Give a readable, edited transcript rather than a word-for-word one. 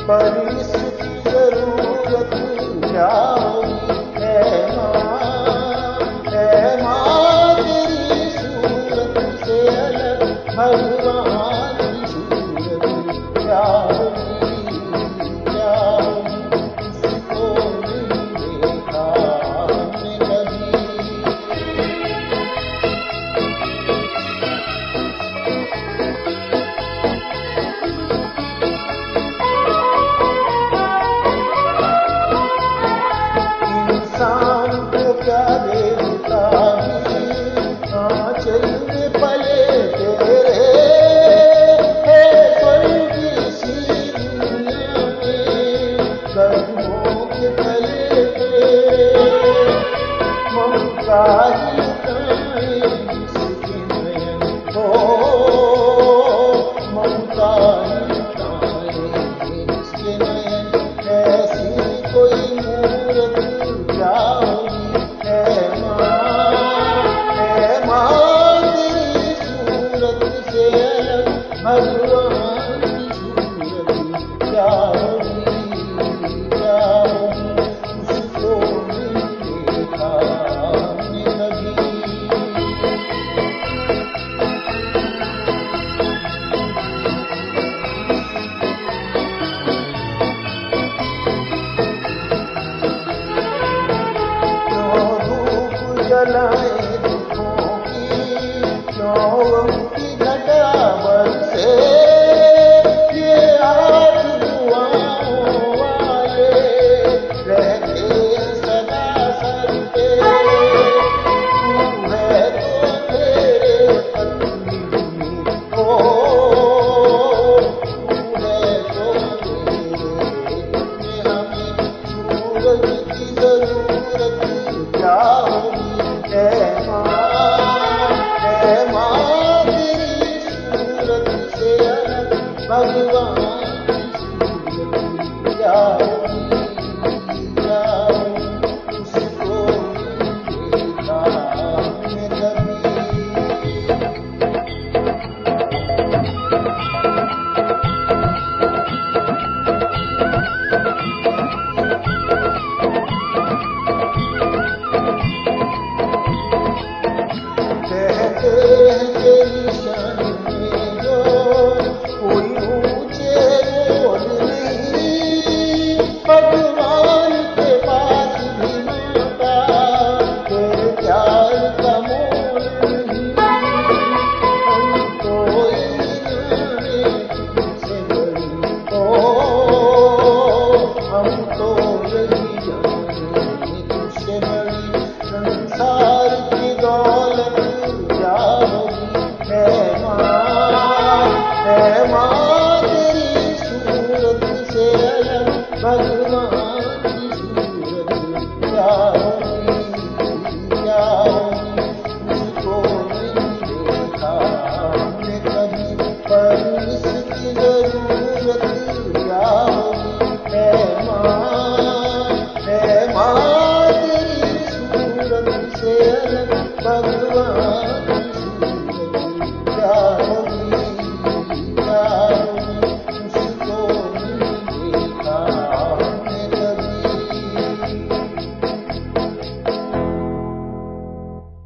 पर इसकी जरूरत क्या होगी है माँ तेरी सूरत से अलग भगवान की सूरत क्या होगी इसको नहीं देखा हमने कभी। इंसान को क्या देता भी आंचल में पले तेरे स्वर्ग सी दुनिया में कदमों के तले ममता ही लुटाए जिसके नयन हो ममता ही लुटाए जिसके नयन ऐसी कोई मूरत क्या होगी है माँ तेरी सूरत से अलग भगवान की सूरत क्या होगी उसको नहीं देखा हमने कभी। जलाए दुखों की क्यों उनकी घटा बरसे ये हाथ दुआओं वाले रहते सदा सर पे तू है तो तेरे पत्नी हो तू है तो तेरे हमें सूरज की जरूरत क्या होगी है माँ तेरी सूरत से अलग भगवान